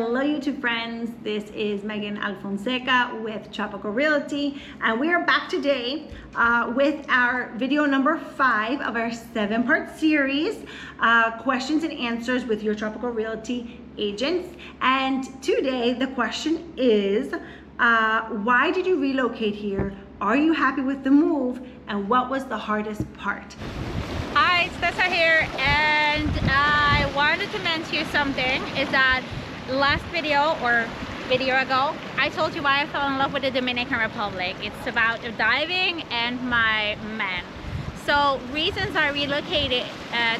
Hello YouTube friends, this is Megan Alfonseca with Tropical Realty, and we are back today with our video number 5 of our 7-part series, questions and answers with your Tropical Realty agents. And today the question is, why did you relocate here? Are you happy with the move? And what was the hardest part? Hi, it's Tessa here, and I wanted to mention you something. Is that last video ago, I told you why I fell in love with the Dominican Republic. It's about diving and my man. So reasons I relocated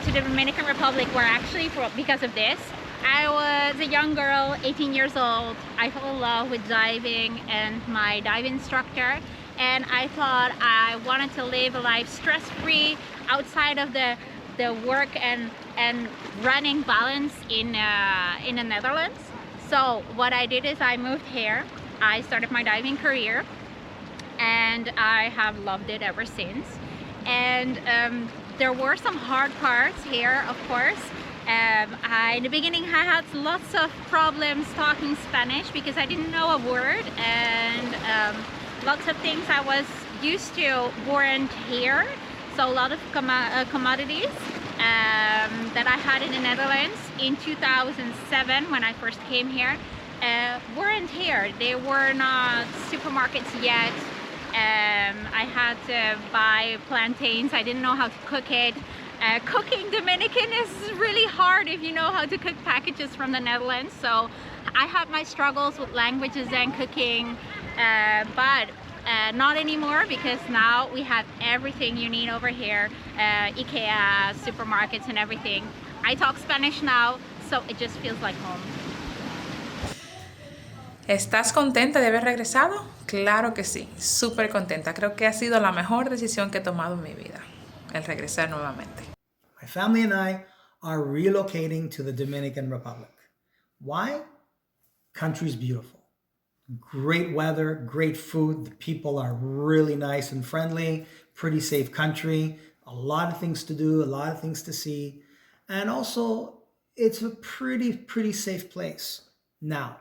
to the Dominican Republic were actually because of this. I was a young girl, 18 years old. I fell in love with diving and my dive instructor, and I thought I wanted to live a life stress-free outside of the work and running balance in the Netherlands. So what I did is I moved here. I started my diving career, and I have loved it ever since. And there were some hard parts here, of course. In the beginning I had lots of problems talking Spanish because I didn't know a word, and lots of things I was used to weren't here. So a lot of commodities that I had in the Netherlands in 2007 when I first came here weren't here. They were not supermarkets yet. I had to buy plantains. I didn't know how to cook it. Cooking Dominican is really hard if you know how to cook packages from the Netherlands. So I had my struggles with languages and cooking, but not anymore, because now we have everything you need over here, IKEA, supermarkets and everything. I talk Spanish now, so it just feels like home. ¿Estás contenta de haber regresado? Claro que sí, súper contenta. Creo que ha sido la mejor decisión que he tomado en mi vida, el regresar nuevamente. My family and I are relocating to the Dominican Republic. Why? Country's beautiful. Great weather, great food. The people are really nice and friendly. Pretty safe country. A lot of things to do, a lot of things to see. And also, it's a pretty safe place. Now,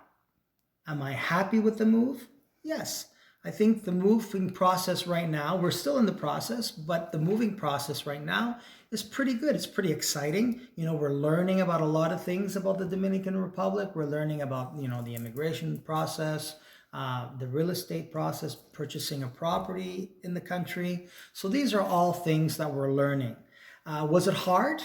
am I happy with the move? Yes. I think the moving process right now, we're still in the process, but the moving process right now is pretty good. It's pretty exciting. You know, we're learning about a lot of things about the Dominican Republic. We're learning about, the immigration process, the real estate process, purchasing a property in the country. So these are all things that we're learning. Was it hard?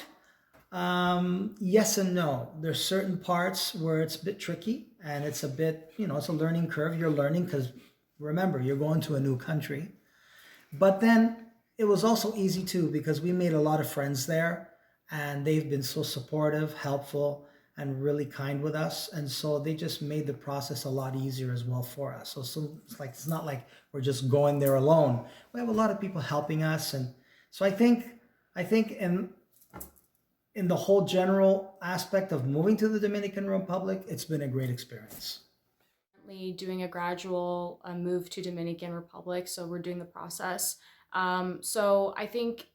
Yes and no. There's certain parts where it's a bit tricky, and it's a bit, it's a learning curve. You're learning because, remember, you're going to a new country. But then it was also easy too, because we made a lot of friends there, and they've been so supportive, helpful, and really kind with us. And so they just made the process a lot easier as well for us. So it's not like we're just going there alone. We have a lot of people helping us. And so I think in the whole general aspect of moving to the Dominican Republic, it's been a great experience. Doing a gradual move to Dominican Republic, so we're doing the process. So I think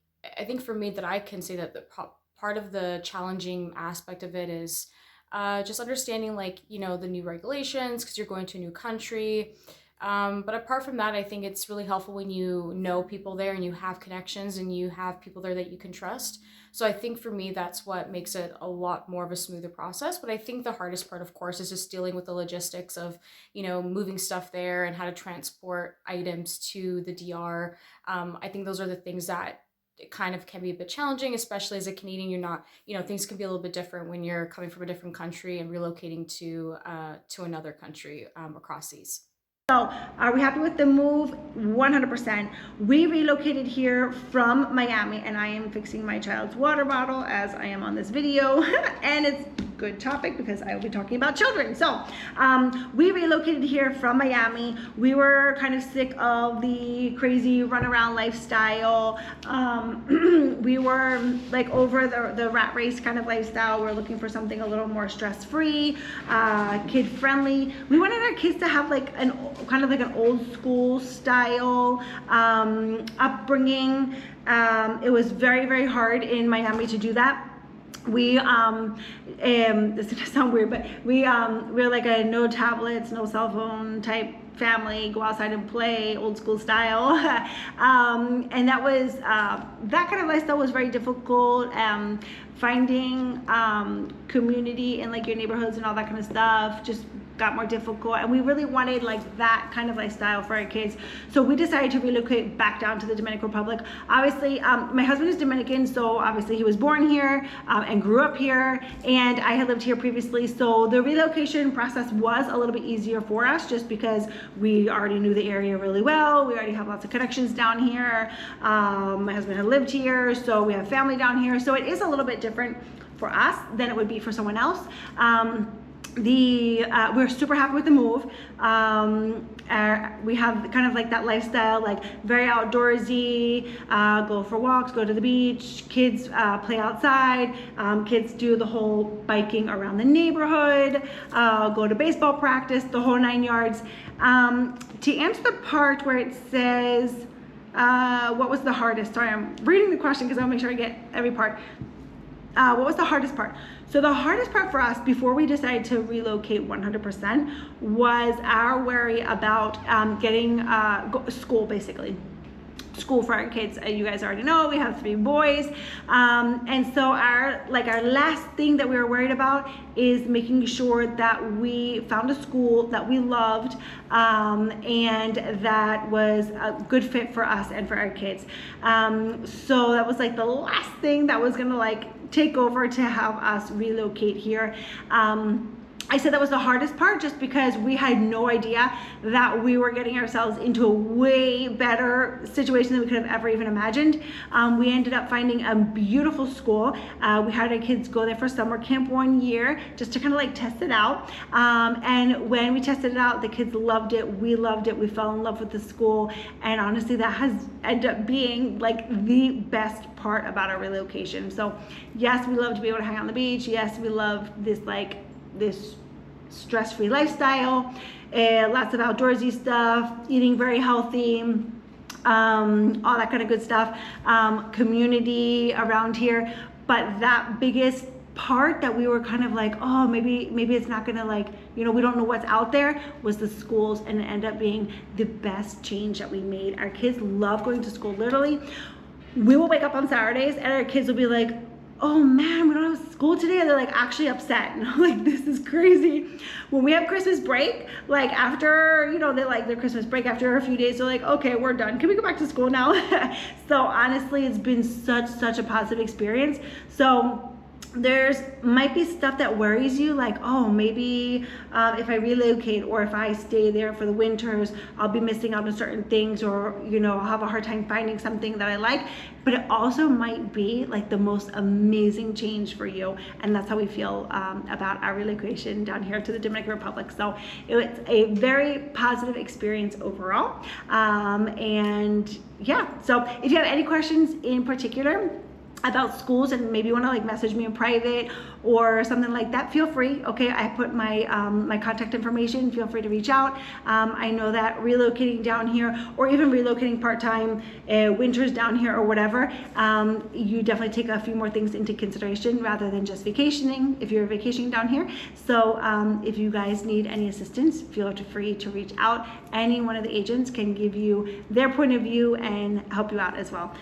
for me that I can say that the part of the challenging aspect of it is just understanding the new regulations, because you're going to a new country. But apart from that, I think it's really helpful when you know people there and you have connections and you have people there that you can trust. So I think for me, that's what makes it a lot more of a smoother process. But I think the hardest part, of course, is just dealing with the logistics of, moving stuff there and how to transport items to the DR. I think those are the things that kind of can be a bit challenging, especially as a Canadian. You're not, things can be a little bit different when you're coming from a different country and relocating to another country across seas. So, are we happy with the move? 100%. We relocated here from Miami, and I am fixing my child's water bottle as I am on this video, and it's a good topic because I will be talking about children. So, we relocated here from Miami. We were kind of sick of the crazy runaround lifestyle. We were over the rat race kind of lifestyle. We're looking for something a little more stress-free, kid-friendly. We wanted our kids to have an old school style upbringing. It was very hard in Miami to do that. we this is gonna sound weird, but we're like a no tablets, no cell phone type family, go outside and play, old school style. And that was that kind of lifestyle was very difficult. Finding community in like your neighborhoods and all that kind of stuff just got more difficult, and we really wanted like that kind of lifestyle for our kids. So we decided to relocate back down to the Dominican Republic. Obviously, my husband is Dominican, so obviously he was born here and grew up here, and I had lived here previously. So the relocation process was a little bit easier for us just because we already knew the area really well. We already have lots of connections down here. My husband had lived here, so we have family down here. So it is a little bit different for us than it would be for someone else. We're super happy with the move. We have kind of like that lifestyle, like very outdoorsy, go for walks, go to the beach, kids play outside, kids do the whole biking around the neighborhood, go to baseball practice, the whole 9 yards. To answer the part where it says, what was the hardest? Sorry, I'm reading the question because I want to make sure I get every part. What was the hardest part? So the hardest part for us before we decided to relocate 100% was our worry about getting school, basically. School for our kids. You guys already know we have 3 boys, and so our last thing that we were worried about is making sure that we found a school that we loved and that was a good fit for us and for our kids. So that was like the last thing that was gonna like take over to have us relocate here. I said that was the hardest part just because we had no idea that we were getting ourselves into a way better situation than we could have ever even imagined. We ended up finding a beautiful school. We had our kids go there for summer camp 1 year just to kind of like test it out. And when we tested it out, the kids loved it. We loved it. We fell in love with the school. And honestly, that has ended up being like the best part about our relocation. So yes, we love to be able to hang out on the beach. Yes, we love this this stress-free lifestyle, lots of outdoorsy stuff, eating very healthy, all that kind of good stuff, community around here. But that biggest part that we were kind of like, oh, maybe it's not gonna like, we don't know what's out there, was the schools, and it ended up being the best change that we made. Our kids love going to school. Literally, we will wake up on Saturdays and our kids will be like, oh man, we don't have school today. They're like actually upset. And I'm like, this is crazy. When we have Christmas break, like after, they like their Christmas break after a few days, they're like, okay, we're done. Can we go back to school now? So honestly, it's been such a positive experience. So there's might be stuff that worries you, like, oh, maybe if I relocate or if I stay there for the winters, I'll be missing out on certain things, or I'll have a hard time finding something that I like. But it also might be like the most amazing change for you, and that's how we feel about our relocation down here to the Dominican Republic. So it's a very positive experience overall, and yeah. So if you have any questions in particular about schools and maybe you want to like message me in private or something like that, feel free. Okay, I put my my contact information. Feel free to reach out. I know that relocating down here, or even relocating part-time, winters down here or whatever, you definitely take a few more things into consideration rather than just vacationing if you're vacationing down here. So if you guys need any assistance, feel free to reach out. Any one of the agents can give you their point of view and help you out as well.